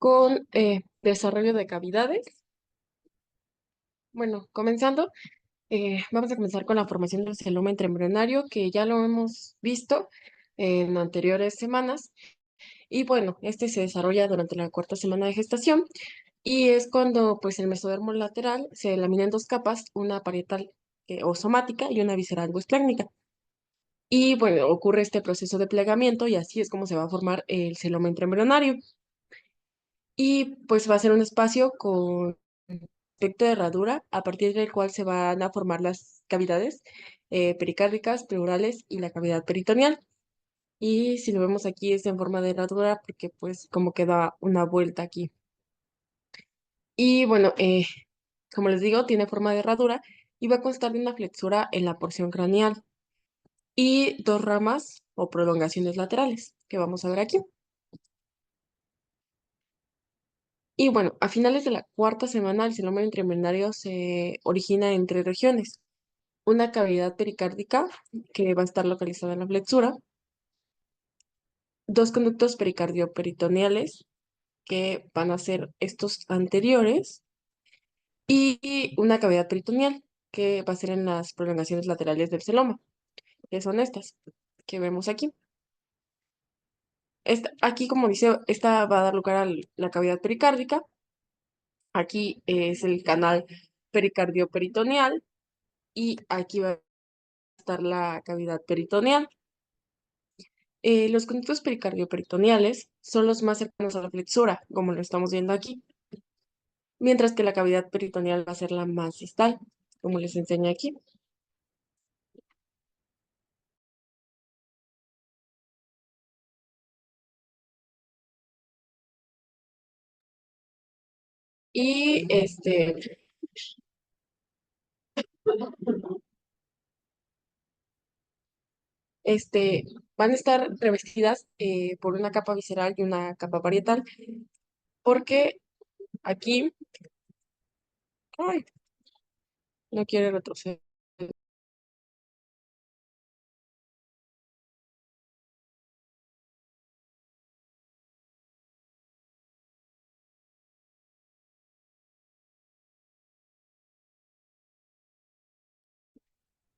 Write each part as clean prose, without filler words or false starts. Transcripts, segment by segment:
con desarrollo de cavidades. Bueno, comenzando, vamos a comenzar con la formación del celoma intraembrionario, que ya lo hemos visto en anteriores semanas. Y bueno, este se desarrolla durante la cuarta semana de gestación y es cuando pues el mesodermo lateral se lamina en dos capas, una parietal o somática y una visceral o esclénica. Y bueno, ocurre este proceso de plegamiento y así es como se va a formar el celoma intraembrionario. Y pues va a ser un espacio con aspecto de herradura, a partir del cual se van a formar las cavidades pericárdicas, pleurales y la cavidad peritoneal. Y si lo vemos aquí es en forma de herradura porque pues como queda una vuelta aquí. Y bueno, como les digo, tiene forma de herradura y va a constar de una flexura en la porción craneal y dos ramas o prolongaciones laterales que vamos a ver aquí. Y bueno, a finales de la cuarta semana, el celoma intraembrionario se origina en tres regiones. Una cavidad pericárdica que va a estar localizada en la flexura, dos conductos pericardioperitoneales que van a ser estos anteriores y una cavidad peritoneal que va a ser en las prolongaciones laterales del celoma, que son estas que vemos aquí. Aquí, como dice, esta va a dar lugar a la cavidad pericárdica. Aquí es el canal pericardioperitoneal y aquí va a estar la cavidad peritoneal. Los conductos pericardioperitoneales son los más cercanos a la flexura, como lo estamos viendo aquí, mientras que la cavidad peritoneal va a ser la más distal, como les enseño aquí. Y este, van a estar revestidas por una capa visceral y una capa parietal, porque aquí, ay, no quiere retroceder.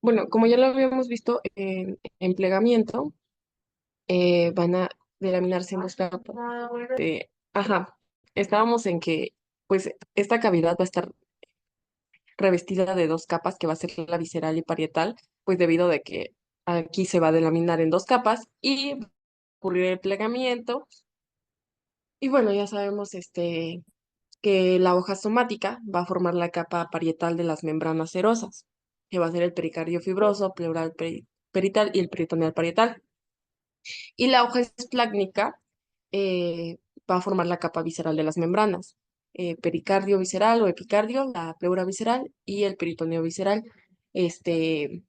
Bueno, como ya lo habíamos visto en plegamiento, van a delaminarse en dos capas. Ajá, estábamos en que, pues, esta cavidad va a estar revestida de dos capas, que va a ser la visceral y parietal, pues debido de que aquí se va a delaminar en dos capas y va a ocurrir el plegamiento. Y bueno, ya sabemos que la hoja somática va a formar la capa parietal de las membranas serosas, que va a ser el pericardio fibroso, pleural perital y el peritoneal parietal. Y la hoja esplácnica eh, va a formar la capa visceral de las membranas, pericardio visceral o epicardio, la pleura visceral y el peritoneo visceral. Este,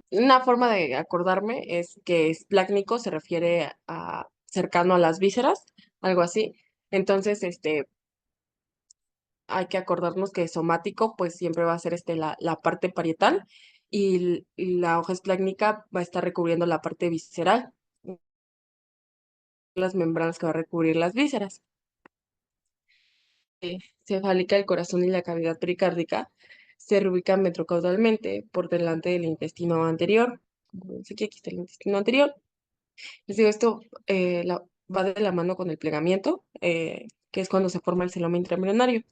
una forma de acordarme es que esplácnico se refiere a cercano a las vísceras, algo así. Entonces, hay que acordarnos que somático, pues siempre va a ser la parte parietal y la hoja esplácnica va a estar recubriendo la parte visceral, las membranas que va a recubrir las vísceras. Cefálica, el corazón y la cavidad pericárdica se reubican metrocaudalmente por delante del intestino anterior. Como ven aquí está el intestino anterior. Les digo, esto va de la mano con el plegamiento, que es cuando se forma el celoma intraembrionario.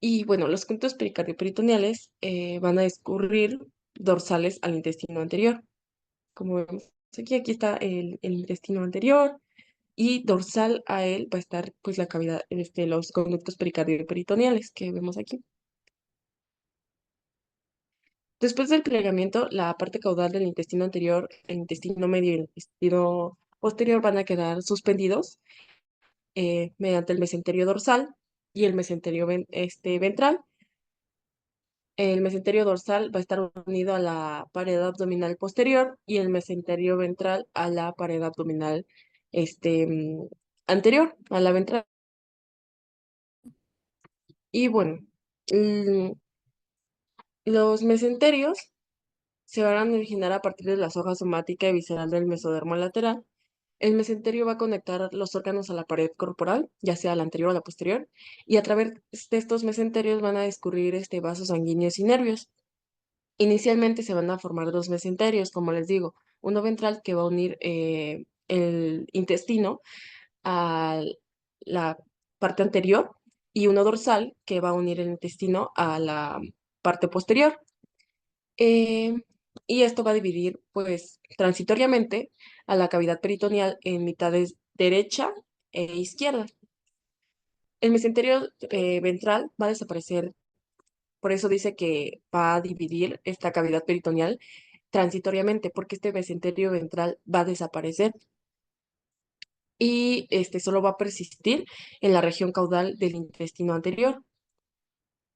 Y bueno, los conductos pericardioperitoneales van a escurrir dorsales al intestino anterior. Como vemos aquí está el intestino anterior y dorsal a él va a estar pues la cavidad, los conductos pericardioperitoneales que vemos aquí. Después del plegamiento, la parte caudal del intestino anterior, el intestino medio y el intestino posterior van a quedar suspendidos mediante el mesenterio dorsal y el mesenterio ventral. El mesenterio dorsal va a estar unido a la pared abdominal posterior y el mesenterio ventral a la pared abdominal anterior, a la ventral. Y bueno, mm, los mesenterios se van a originar a partir de las hojas somática y visceral del mesodermo lateral El mesenterio va a conectar los órganos a la pared corporal, ya sea la anterior o la posterior, y a través de estos mesenterios van a discurrir vasos sanguíneos y nervios. Inicialmente se van a formar dos mesenterios, como les digo, uno ventral que va a unir el intestino a la parte anterior y uno dorsal que va a unir el intestino a la parte posterior. Eh, y esto va a dividir, pues, transitoriamente a la cavidad peritoneal en mitades derecha e izquierda. El mesenterio ventral va a desaparecer, por eso dice que va a dividir esta cavidad peritoneal transitoriamente, porque este mesenterio ventral va a desaparecer y solo va a persistir en la región caudal del intestino anterior.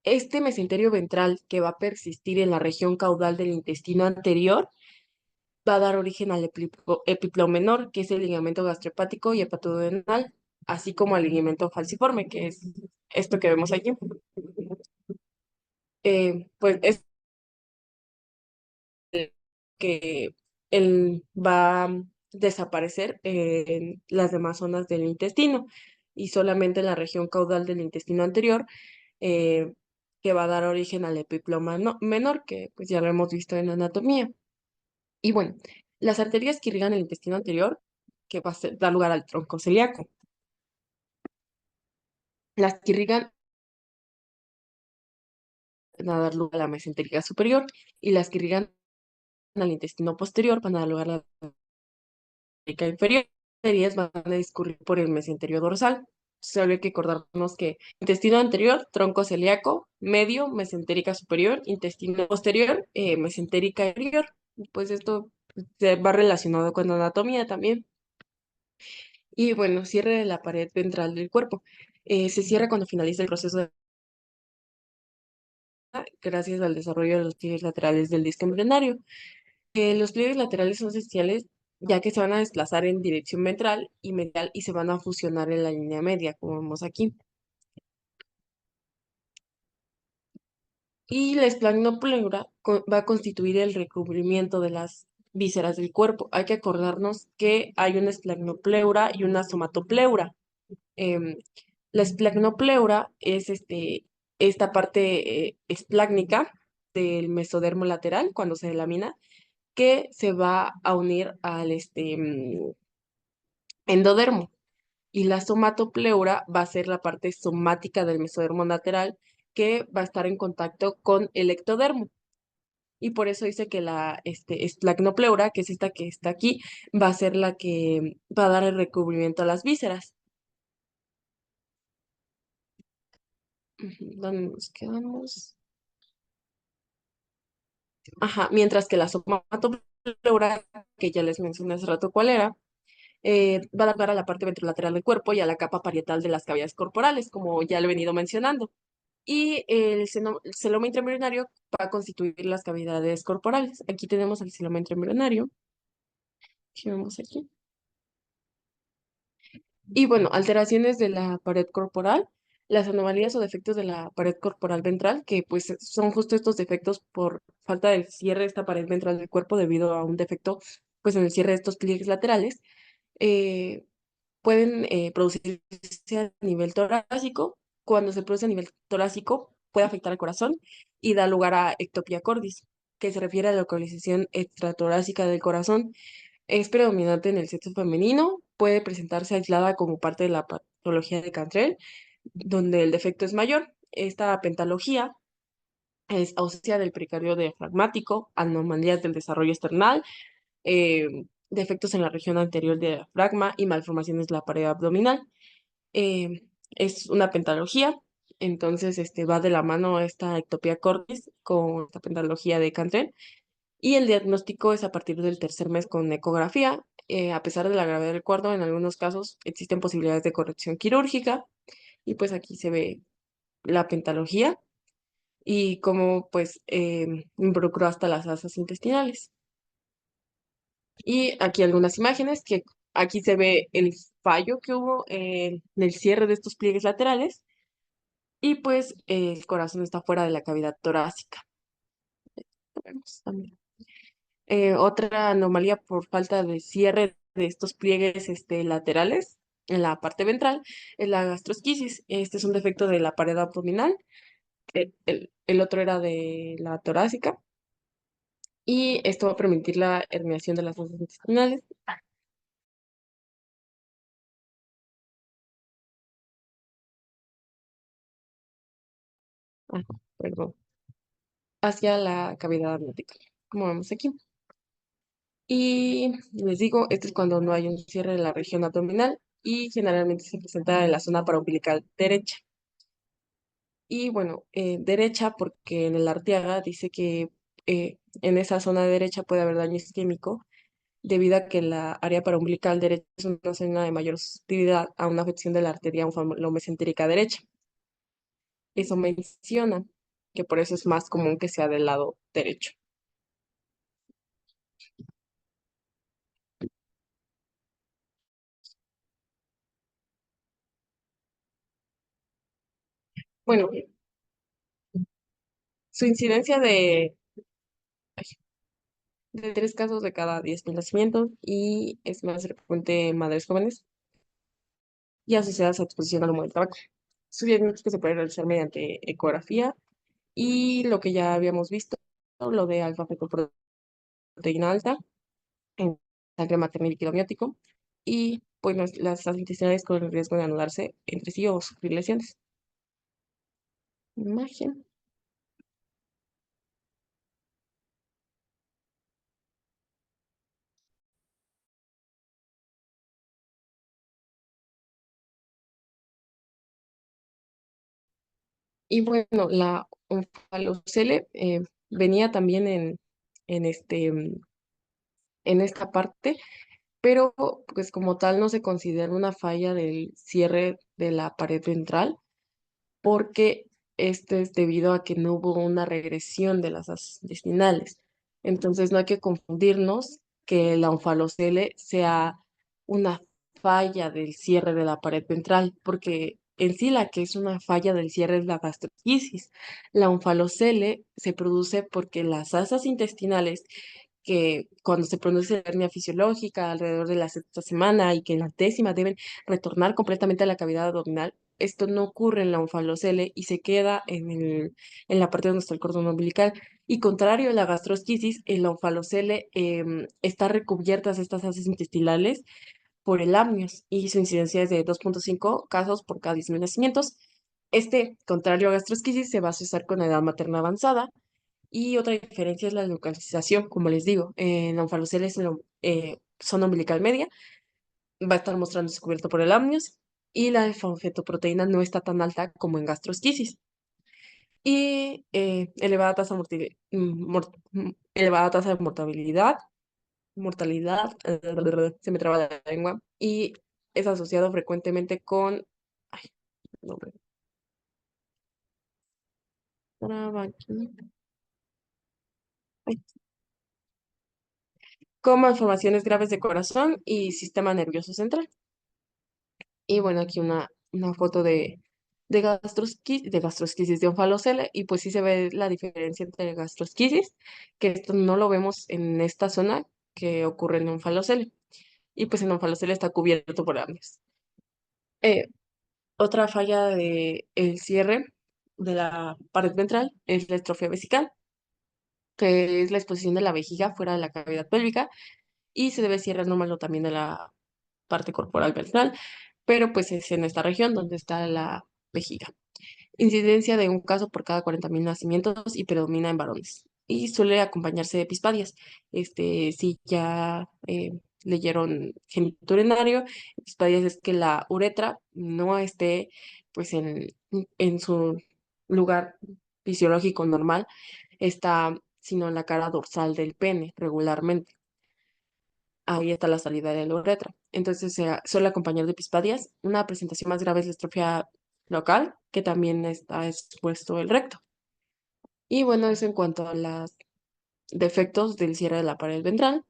Este mesenterio ventral que va a persistir en la región caudal del intestino anterior va a dar origen al epipleo menor, que es el ligamento gastrohepático y hepatoduodenal, así como al ligamento falciforme, que es esto que vemos aquí. Pues es que él va a desaparecer en las demás zonas del intestino y solamente en la región caudal del intestino anterior, eh, que va a dar origen al epiploma menor, que pues ya lo hemos visto en anatomía. Y bueno, las arterias que irrigan el intestino anterior, que va a dar lugar al tronco celíaco. Las que irrigan van a dar lugar a la mesentérica superior y las que irrigan al intestino posterior van a dar lugar a la mesentérica inferior. Las arterias van a discurrir por el mesenterio dorsal. Solo hay que acordarnos que intestino anterior, tronco celíaco, medio, mesentérica superior, intestino posterior, mesentérica inferior. Pues esto se va relacionado con anatomía también. Y bueno, cierre de la pared ventral del cuerpo. Se cierra cuando finaliza el proceso gracias al desarrollo de los pliegues laterales del disco embrionario. Los pliegues laterales son esenciales ya que se van a desplazar en dirección ventral y medial y se van a fusionar en la línea media, como vemos aquí. Y la esplagnopleura va a constituir el recubrimiento de las vísceras del cuerpo. Hay que acordarnos que hay una esplagnopleura y una somatopleura. Em, la esplagnopleura es esta parte esplácnica del mesodermo lateral cuando se delamina, que se va a unir al endodermo. Y la somatopleura va a ser la parte somática del mesodermo lateral que va a estar en contacto con el ectodermo. Y por eso dice que la esplagnopleura, que es esta que está aquí, va a ser la que va a dar el recubrimiento a las vísceras. ¿Dónde nos quedamos? Ajá, mientras que la somatopleura, que ya les mencioné hace rato cuál era, va a dar lugar a la parte ventrolateral del cuerpo y a la capa parietal de las cavidades corporales, como ya lo he venido mencionando. Y el celoma intraembrionario va a constituir las cavidades corporales. Aquí tenemos el celoma intraembrionario, que vemos aquí. Y bueno, alteraciones de la pared corporal, las anomalías o defectos de la pared corporal ventral, que pues son justo estos defectos por falta del cierre de esta pared ventral del cuerpo debido a un defecto pues en el cierre de estos pliegues laterales, eh, pueden producirse a nivel torácico. Cuando se produce a nivel torácico, puede afectar al corazón y da lugar a ectopía cordis, que se refiere a la localización extratorácica del corazón. Es predominante en el sexo femenino, puede presentarse aislada como parte de la patología de Cantrell, donde el defecto es mayor. Esta pentalogía es ausencia del pericardio diafragmático, anomalías del desarrollo esternal, defectos en la región anterior del diafragma y malformaciones de la pared abdominal. Es una pentalogía, entonces va de la mano esta ectopía cordis con esta pentalogía de Cantrell y el diagnóstico es a partir del tercer mes con ecografía. A pesar de la gravedad del cuadro, en algunos casos existen posibilidades de corrección quirúrgica y pues aquí se ve la pentalogía y cómo pues involucró hasta las asas intestinales. Y aquí algunas imágenes que aquí se ve el fallo que hubo en el cierre de estos pliegues laterales y pues el corazón está fuera de la cavidad torácica. Vemos también. Otra anomalía por falta de cierre de estos pliegues laterales en la parte ventral es la gastrosquisis. Este es un defecto de la pared abdominal. El otro era de la torácica. Y esto va a permitir la herniación de las fosas intestinales. Ah, perdón. Hacia la cavidad amniótica, como vemos aquí. Y les digo, esto es cuando no hay un cierre de la región abdominal y generalmente se presenta en la zona paraumbilical derecha. Y bueno, derecha porque en el Arteaga dice que en esa zona derecha puede haber daño isquémico debido a que la área paraumbilical derecha es una zona de mayor susceptibilidad a una afección de la arteria mesentérica derecha. Eso menciona que por eso es más común que sea del lado derecho. Bueno, su incidencia de 3 casos de cada 10.000 nacimientos y es más frecuente en madres jóvenes y asociadas a exposición al humo del tabaco. Su diagnóstico se puede realizar mediante ecografía y lo que ya habíamos visto, lo de alfa-fetoproteína alta en sangre materna y líquido amniótico y pues las sales intestinales con el riesgo de anudarse entre sí o sufrir lesiones. Imagen. Y bueno, la onfalocele venía también en, en esta parte, pero pues como tal no se considera una falla del cierre de la pared ventral porque este es debido a que no hubo una regresión de las asas intestinales. Entonces no hay que confundirnos que la onfalocele sea una falla del cierre de la pared ventral, porque en sí la que es una falla del cierre es la gastrosquisis. La onfalocele se produce porque las asas intestinales que cuando se produce la hernia fisiológica alrededor de la sexta semana y que en la décima deben retornar completamente a la cavidad abdominal, esto no ocurre en la onfalocele y se queda en la parte donde está el cordón umbilical. Y contrario a la gastrosquisis, en la onfalocele está recubiertas estas asas intestinales por el amnios y su incidencia es de 2.5 casos por cada 10.000 nacimientos. Este, contrario a gastrosquisis, se va a asociar con la edad materna avanzada y otra diferencia es la localización, como les digo, en la onfalocele es en la zona umbilical media, va a estar mostrándose cubierto por el amnios y la fetoproteína no está tan alta como en gastrosquisis. Y elevada tasa, elevada tasa de mortalidad, se me traba la lengua, y es asociado frecuentemente con, ay, nombre, traba aquí, ay, con malformaciones graves de corazón y sistema nervioso central. Y bueno, aquí una foto de gastrosquisis de onfalocele, y pues sí se ve la diferencia entre gastrosquisis, que esto no lo vemos en esta zona que ocurre en onfalocele, y pues en onfalocele está cubierto por amnios. Eh, Otra falla de el cierre de la pared ventral es la estrofia vesical, que es la exposición de la vejiga fuera de la cavidad pélvica, y se debe cierre anómalo también de la parte corporal ventral, pero pues es en esta región donde está la vejiga. Incidencia de un caso por cada 40.000 nacimientos y predomina en varones. Y suele acompañarse de epispadias. Si ya leyeron genito urinario, epispadias es que la uretra no esté pues en su lugar fisiológico normal, está sino en la cara dorsal del pene regularmente. Ahí está la salida de la uretra. Entonces se suele acompañar de epispadias. Una presentación más grave es la estrofia local, que también está expuesto el recto. Y bueno, eso en cuanto a los defectos del cierre de la pared ventral.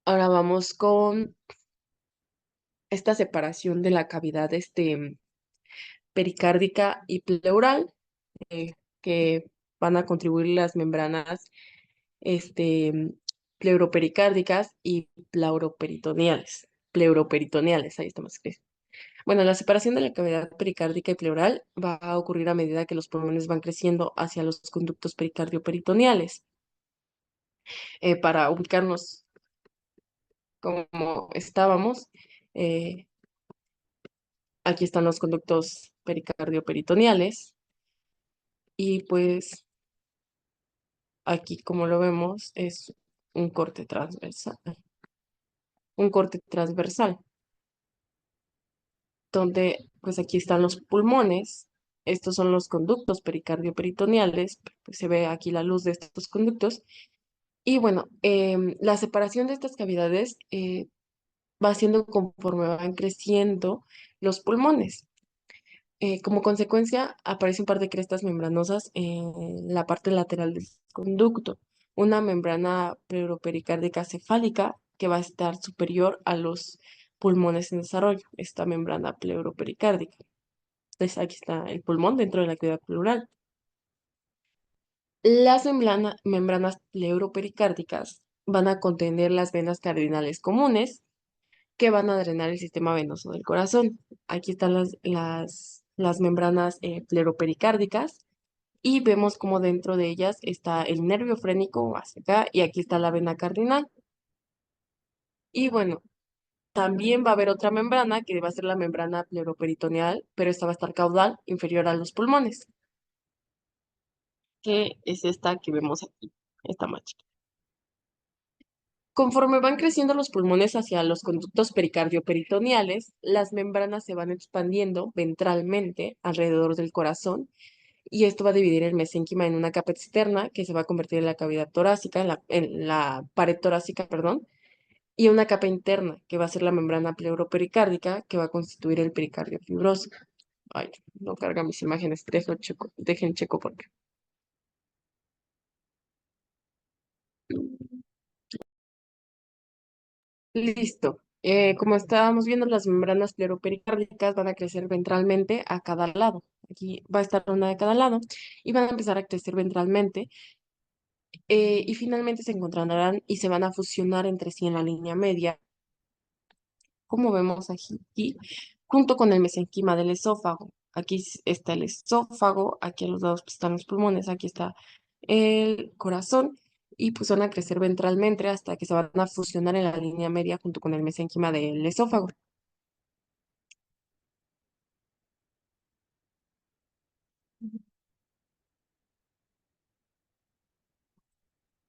Ahora vamos con esta separación de la cavidad pericárdica y pleural, que van a contribuir las membranas este, pleuropericárdicas y pleuroperitoneales, ahí está más escrito. Bueno, la separación de la cavidad pericárdica y pleural va a ocurrir a medida que los pulmones van creciendo hacia los conductos pericardioperitoneales. Para ubicarnos como estábamos, eh, aquí están los conductos pericardioperitoneales y pues aquí, como lo vemos, es un corte transversal, un corte transversal, donde pues aquí están los pulmones. Estos son los conductos pericardioperitoneales, pues se ve aquí la luz de estos conductos. Y bueno, la separación de estas cavidades va haciendo conforme van creciendo los pulmones. Como consecuencia, aparece un par de crestas membranosas en la parte lateral del conducto. Una membrana pleuropericárdica cefálica que va a estar superior a los pulmones en desarrollo, esta membrana pleuropericárdica. Entonces, aquí está el pulmón dentro de la cavidad pleural. Las membranas pleuropericárdicas van a contener las venas cardinales comunes que van a drenar el sistema venoso del corazón. Aquí están las membranas pleuropericárdicas y vemos como dentro de ellas está el nervio frénico hacia acá y aquí está la vena cardinal. Y bueno, también va a haber otra membrana que va a ser la membrana pleuroperitoneal, pero esta va a estar caudal inferior a los pulmones, que es esta que vemos aquí, esta más chiquita. Conforme van creciendo los pulmones hacia los conductos pericardioperitoneales, las membranas se van expandiendo ventralmente alrededor del corazón y esto va a dividir el mesénquima en una capa externa que se va a convertir en la cavidad torácica, en la pared torácica, perdón, y una capa interna que va a ser la membrana pleuropericárdica que va a constituir el pericardio fibroso. Ay, no carga mis imágenes, dejen checo porque. Listo. Como estábamos viendo, las membranas pleuropericárdicas van a crecer ventralmente a cada lado. Aquí va a estar una de cada lado y van a empezar a crecer ventralmente y finalmente se encontrarán y se van a fusionar entre sí en la línea media, como vemos aquí, junto con el mesenquima del esófago. Aquí está el esófago, aquí a los lados pues, están los pulmones, aquí está el corazón y pues van a crecer ventralmente hasta que se van a fusionar en la línea media junto con el mesenquima del esófago.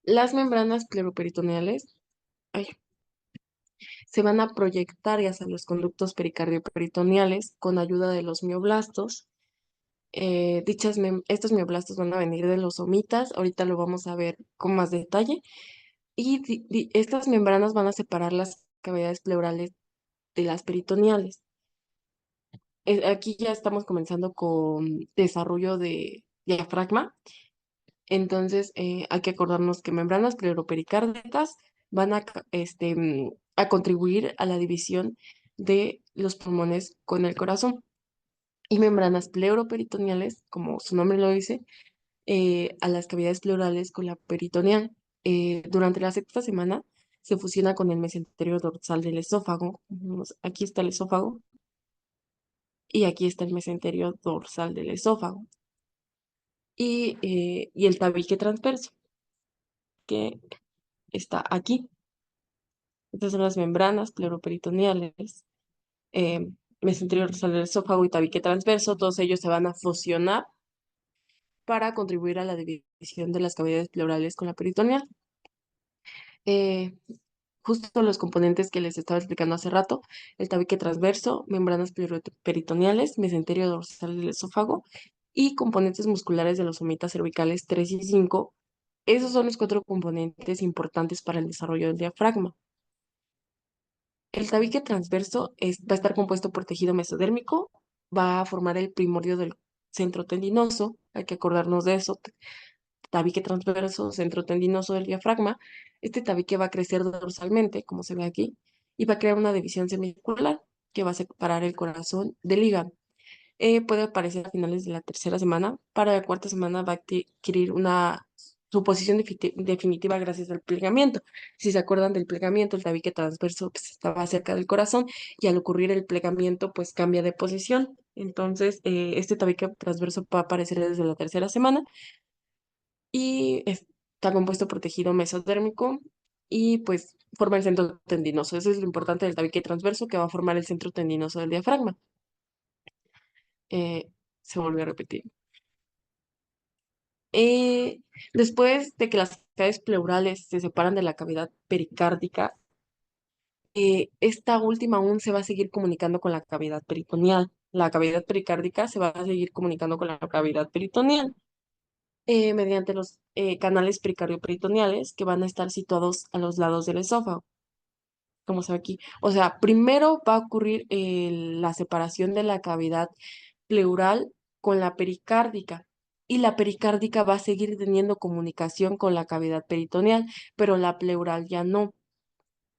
Las membranas pleuroperitoneales ay, se van a proyectar hacia los conductos pericardioperitoneales con ayuda de los mioblastos. Estos mioblastos van a venir de los somitas, ahorita lo vamos a ver con más detalle, y estas membranas van a separar las cavidades pleurales de las peritoneales. Aquí ya estamos comenzando con desarrollo de diafragma. Entonces, hay que acordarnos que membranas pleuropericárdicas van a contribuir a la división de los pulmones con el corazón. Y membranas pleuroperitoneales, como su nombre lo dice, a las cavidades pleurales con la peritoneal. Durante la sexta semana se fusiona con el mesenterio dorsal del esófago. Aquí está el esófago y aquí está el mesenterio dorsal del esófago. Y el tabique transverso, que está aquí. Estas son las membranas pleuroperitoneales, eh, mesenterio dorsal del esófago y tabique transverso. Todos ellos se van a fusionar para contribuir a la división de las cavidades pleurales con la peritoneal. Eh, Justo los componentes que les estaba explicando hace rato, el tabique transverso, membranas peritoneales, mesenterio dorsal del esófago y componentes musculares de los somitas cervicales 3 y 5. Esos son los cuatro componentes importantes para el desarrollo del diafragma. El tabique transverso va a estar compuesto por tejido mesodérmico, va a formar el primordio del centro tendinoso, hay que acordarnos de eso, tabique transverso, centro tendinoso del diafragma. Este tabique va a crecer dorsalmente, como se ve aquí, y va a crear una división semicircular que va a separar el corazón del hígado. Puede aparecer a finales de la tercera semana. Para la cuarta semana va a adquirir una su posición definitiva gracias al plegamiento. Si se acuerdan del plegamiento, el tabique transverso pues, estaba cerca del corazón y al ocurrir el plegamiento pues cambia de posición. Entonces, este tabique transverso va a aparecer desde la tercera semana y está compuesto por tejido mesodérmico y pues forma el centro tendinoso. Eso es lo importante del tabique transverso que va a formar el centro tendinoso del diafragma. Eh, Se volvió a repetir. Eh, Después de que las cavidades pleurales se separan de la cavidad pericárdica, esta última aún se va a seguir comunicando con la cavidad peritoneal. La cavidad pericárdica se va a seguir comunicando con la cavidad peritoneal mediante los canales pericardio-peritoneales que van a estar situados a los lados del esófago, como se ve aquí. O sea, primero va a ocurrir la separación de la cavidad pleural con la pericárdica. Y la pericárdica va a seguir teniendo comunicación con la cavidad peritoneal, pero la pleural ya no.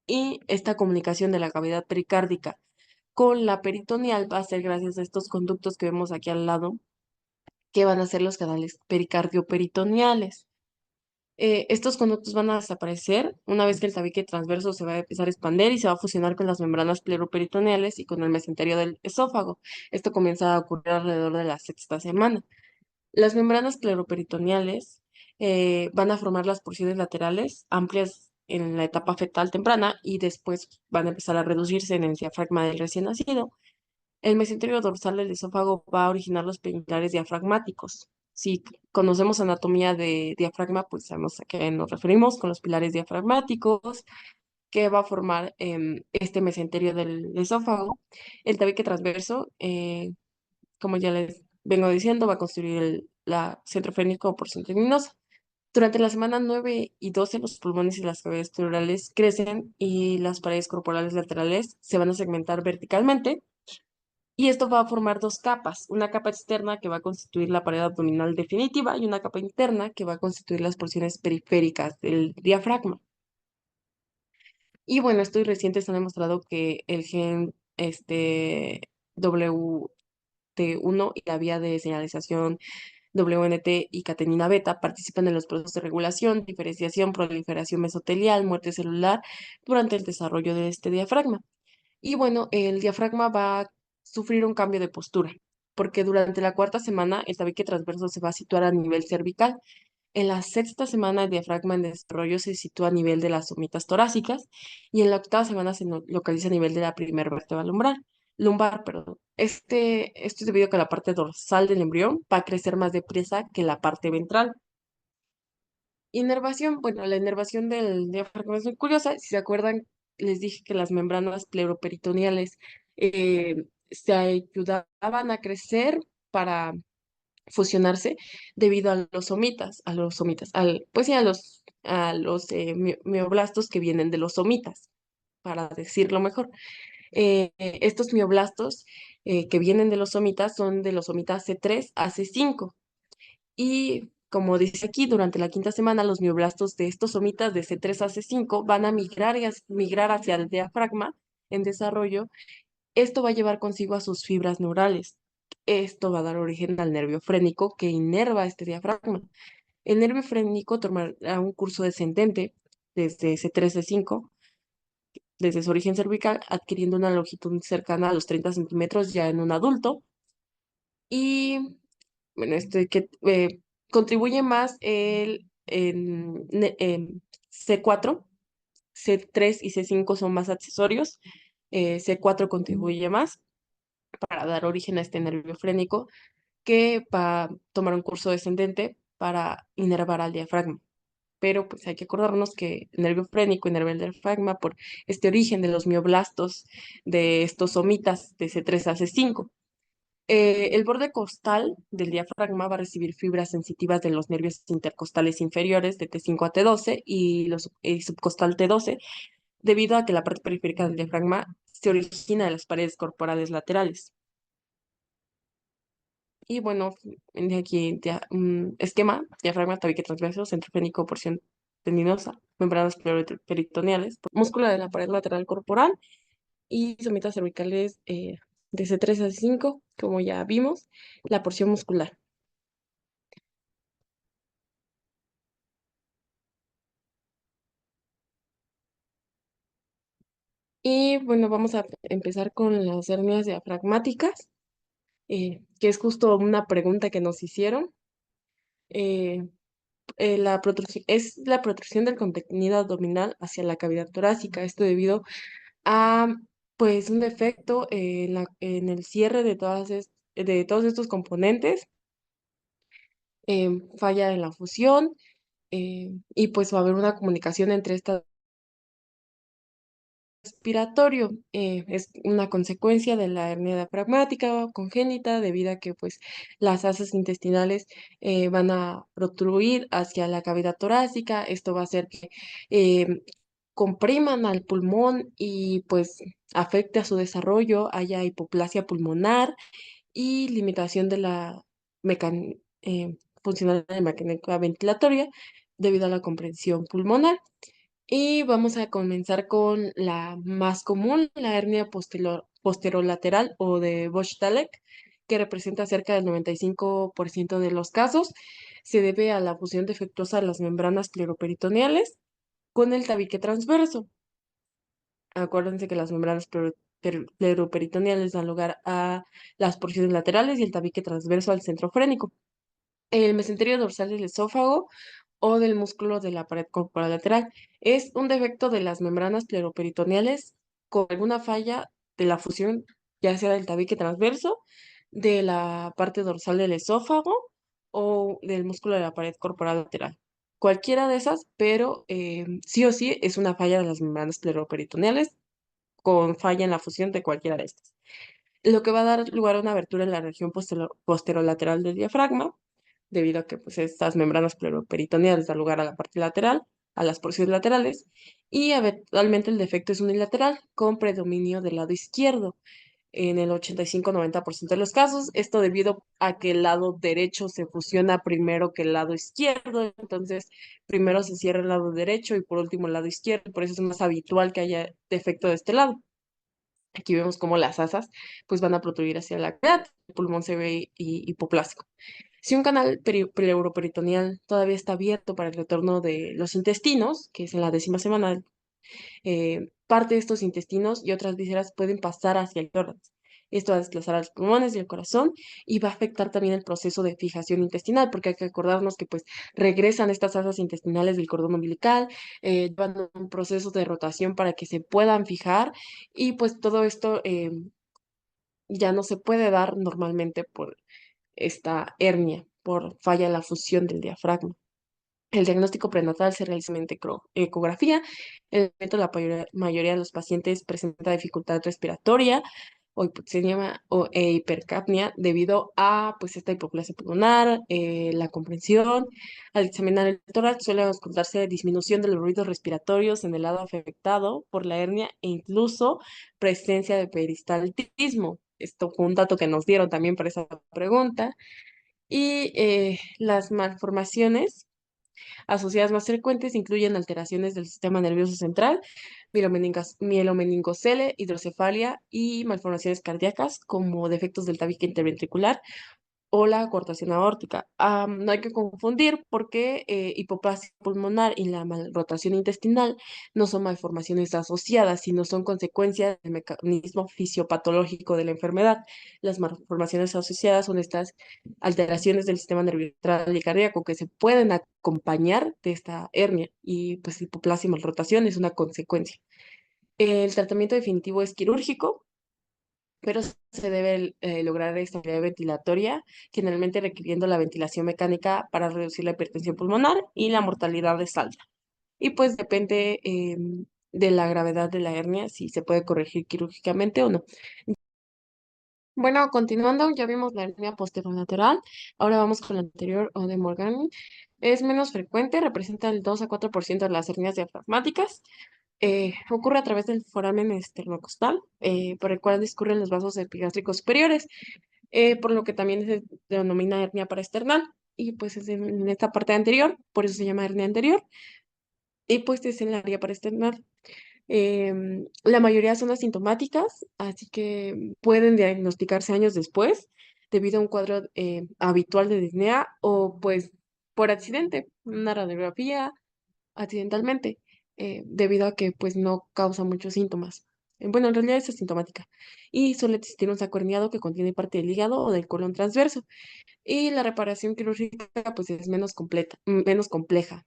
Y esta comunicación de la cavidad pericárdica con la peritoneal va a ser gracias a estos conductos que vemos aquí al lado, que van a ser los canales pericardio-peritoneales. Estos conductos van a desaparecer una vez que el tabique transverso se va a empezar a expandir y se va a fusionar con las membranas pleuroperitoneales y con el mesenterio del esófago. Esto comienza a ocurrir alrededor de la sexta semana. Las membranas pleuroperitoneales van a formar las porciones laterales amplias en la etapa fetal temprana y después van a empezar a reducirse en el diafragma del recién nacido. El mesenterio dorsal del esófago va a originar los pilares diafragmáticos. Si conocemos anatomía de diafragma, pues sabemos a qué nos referimos con los pilares diafragmáticos que va a formar este mesenterio del esófago. El tabique transverso, como ya les vengo diciendo, va a construir la centrofrénico porción tendinosa. Durante la semana 9 y 12, los pulmones y las cavidades pleurales crecen y las paredes corporales laterales se van a segmentar verticalmente y esto va a formar dos capas, una capa externa que va a constituir la pared abdominal definitiva y una capa interna que va a constituir las porciones periféricas del diafragma. Y bueno, estos recientes han demostrado que el gen WT1 y la vía de señalización WNT y catenina beta participan en los procesos de regulación, diferenciación, proliferación mesotelial, muerte celular durante el desarrollo de este diafragma. Y bueno, el diafragma va a sufrir un cambio de postura, porque durante la cuarta semana el tabique transverso se va a situar a nivel cervical. En la sexta semana el diafragma en desarrollo se sitúa a nivel de las somitas torácicas y en la octava semana se localiza a nivel de la primera vértebra lumbar, perdón. Esto es debido a que la parte dorsal del embrión va a crecer más deprisa que la parte ventral. Inervación, bueno, la inervación del diafragma es muy curiosa. Si se acuerdan, les dije que las membranas pleuroperitoneales se ayudaban a crecer para fusionarse debido pues sí, a los mioblastos que vienen de los somitas, para decirlo mejor. Estos mioblastos que vienen de los somitas son de los somitas C3 a C5. Y como dice aquí, durante la quinta semana, los mioblastos de estos somitas de C3 a C5 van a migrar hacia el diafragma en desarrollo. Esto va a llevar consigo a sus fibras neurales. Esto va a dar origen al nervio frénico que inerva este diafragma. El nervio frénico tomará un curso descendente desde C3 C5, desde su origen cervical, adquiriendo una longitud cercana a los 30 centímetros ya en un adulto. Y bueno, que contribuye más en C4, C3 y C5 son más accesorios. C4 contribuye más para dar origen a este nervio frénico que va a tomar un curso descendente para inervar al diafragma. Pero pues hay que acordarnos que el nervio frénico inerva el diafragma por este origen de los mioblastos de estos somitas de C3 a C5. El borde costal del diafragma va a recibir fibras sensitivas de los nervios intercostales inferiores de T5 a T12 y subcostal T12, debido a que la parte periférica del diafragma se origina de las paredes corporales laterales. Y bueno, viene aquí un esquema: diafragma, tabique transverso, centrofrénico, porción tendinosa, membranas peritoneales, músculo de la pared lateral corporal y somitas cervicales de C3 a C5, como ya vimos, la porción muscular. Y bueno, vamos a empezar con las hernias diafragmáticas, que es justo una pregunta que nos hicieron. Eh, es la protrusión del contenido abdominal hacia la cavidad torácica. Esto debido a pues un defecto en el cierre de todos estos componentes, falla en la fusión, y pues va a haber una comunicación entre estas respiratorio. Es una consecuencia de la hernia diafragmática congénita debido a que pues las asas intestinales van a protruir hacia la cavidad torácica. Esto va a hacer que eh, compriman al pulmón y pues afecte a su desarrollo, haya hipoplasia pulmonar y limitación de la funcional de la mecánica ventilatoria debido a la comprensión pulmonar. Y vamos a comenzar con la más común, la hernia posterolateral o de Bosch-Dallek, que representa cerca del 95% de los casos. Se debe a la fusión defectuosa de las membranas pleuroperitoneales con el tabique transverso. Acuérdense que las membranas pleuroperitoneales dan lugar a las porciones laterales y el tabique transverso al centro frénico. El mesenterio dorsal del esófago o del músculo de la pared corporal lateral es un defecto de las membranas pleuroperitoneales con alguna falla de la fusión, ya sea del tabique transverso, de la parte dorsal del esófago o del músculo de la pared corporal lateral. Cualquiera de esas, pero sí o sí es una falla de las membranas pleuroperitoneales con falla en la fusión de cualquiera de estas, lo que va a dar lugar a una abertura en la región posterolateral del diafragma, debido a que pues, estas membranas pleuroperitoneales dan lugar a la parte lateral, a las porciones laterales, y eventualmente el defecto es unilateral, con predominio del lado izquierdo, en el 85-90% de los casos, esto debido a que el lado derecho se fusiona primero que el lado izquierdo, entonces primero se cierra el lado derecho y por último el lado izquierdo, por eso es más habitual que haya defecto de este lado. Aquí vemos cómo las asas pues van a protruir hacia la cavidad, el pulmón se ve hipoplásico. Si un canal pleuroperitoneal todavía está abierto para el retorno de los intestinos, que es en la 10ª semana, parte de estos intestinos y otras vísceras pueden pasar hacia el tórax. Esto va a desplazar a los pulmones y el corazón y va a afectar también el proceso de fijación intestinal, porque hay que acordarnos que pues regresan estas asas intestinales del cordón umbilical, llevan un proceso de rotación para que se puedan fijar y pues todo esto ya no se puede dar normalmente por esta hernia, por falla en la fusión del diafragma. El diagnóstico prenatal se realiza mediante ecografía. En el momento la mayoría de los pacientes presenta dificultad respiratoria o hipoxemia e hipercapnia debido a pues esta hipoplasia pulmonar, la comprensión. Al examinar el tórax suele auscultarse disminución de los ruidos respiratorios en el lado afectado por la hernia e incluso presencia de peristaltismo. Esto fue un dato que nos dieron también para esa pregunta. Y las malformaciones asociadas más frecuentes incluyen alteraciones del sistema nervioso central, mielomeningocele, hidrocefalia y malformaciones cardíacas como defectos del tabique interventricular o la cortación aórtica. No hay que confundir porque hipoplasia pulmonar y la malrotación intestinal no son malformaciones asociadas, sino son consecuencias del mecanismo fisiopatológico de la enfermedad. Las malformaciones asociadas son estas alteraciones del sistema nervioso central y cardíaco que se pueden acompañar de esta hernia y pues hipoplasia y malrotación es una consecuencia. El tratamiento definitivo es quirúrgico, pero se debe lograr estabilidad ventilatoria, generalmente requiriendo la ventilación mecánica para reducir la hipertensión pulmonar y la mortalidad de alta. Y pues depende de la gravedad de la hernia, si se puede corregir quirúrgicamente o no. Bueno, continuando, ya vimos la hernia posterolateral, ahora vamos con la anterior o de Morgani. Es menos frecuente, representa el 2 a 4% de las hernias diafragmáticas. Ocurre a través del foramen esternocostal, por el cual discurren los vasos epigástricos superiores, por lo que también se denomina hernia paraesternal. Y pues es en esta parte anterior, por eso se llama hernia anterior, y pues es en la área paraesternal. La mayoría son asintomáticas, así que pueden diagnosticarse años después debido a un cuadro habitual de disnea o pues por accidente, una radiografía accidentalmente, debido a que pues no causa muchos síntomas. Bueno, en realidad es asintomática. Y suele existir un saco herniado que contiene parte del hígado o del colon transverso. Y la reparación quirúrgica pues es menos compleja.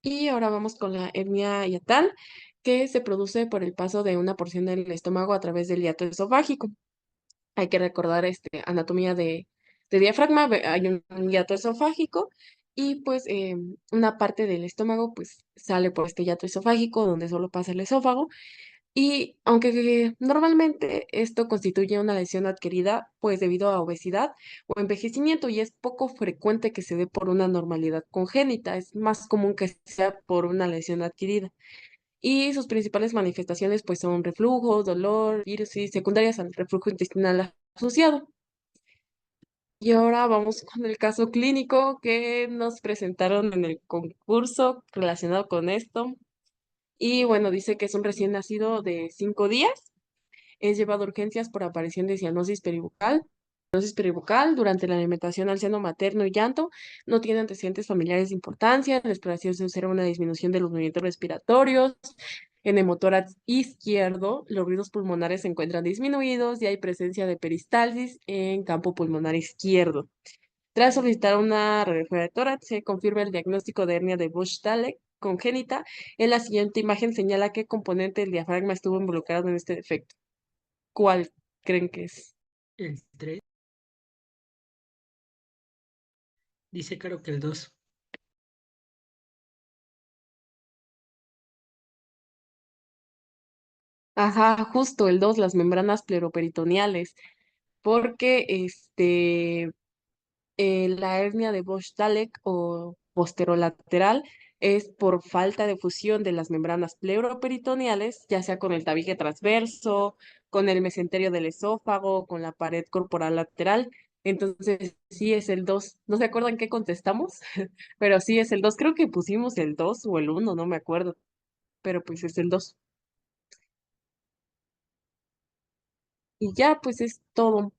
Y ahora vamos con la hernia hiatal, que se produce por el paso de una porción del estómago a través del hiato esofágico. Hay que recordar anatomía de diafragma, hay un hiato esofágico y pues una parte del estómago pues sale por este hiato esofágico donde solo pasa el esófago y aunque normalmente esto constituye una lesión adquirida pues debido a obesidad o envejecimiento y es poco frecuente que se dé por una normalidad congénita, es más común que sea por una lesión adquirida. Y sus principales manifestaciones pues son reflujo, dolor, virus y secundarias al reflujo intestinal asociado. Y ahora vamos con el caso clínico que nos presentaron en el concurso relacionado con esto. Y bueno, dice que es un recién nacido de 5 días. Es llevado a urgencias por aparición de cianosis peribucal durante la alimentación al seno materno y llanto. No tiene antecedentes familiares de importancia. En la exploración se observa una disminución de los movimientos respiratorios. En el motórax izquierdo, los ruidos pulmonares se encuentran disminuidos y hay presencia de peristalsis en campo pulmonar izquierdo. Tras solicitar una radiografía de tórax, se confirma el diagnóstico de hernia de Busch-Dallek congénita. En la siguiente imagen señala qué componente del diafragma estuvo involucrado en este defecto. ¿Cuál creen que es? El 3 dice claro que el 2. Ajá, justo el 2, las membranas pleuroperitoneales, porque la hernia de Bosch-Dallek o posterolateral es por falta de fusión de las membranas pleuroperitoneales, ya sea con el tabique transverso, con el mesenterio del esófago, con la pared corporal lateral. Entonces, sí es el 2. ¿No se acuerdan qué contestamos? Pero sí es el 2. Creo que pusimos el 2 o el 1, no me acuerdo, pero pues es el 2. Y ya, pues es todo.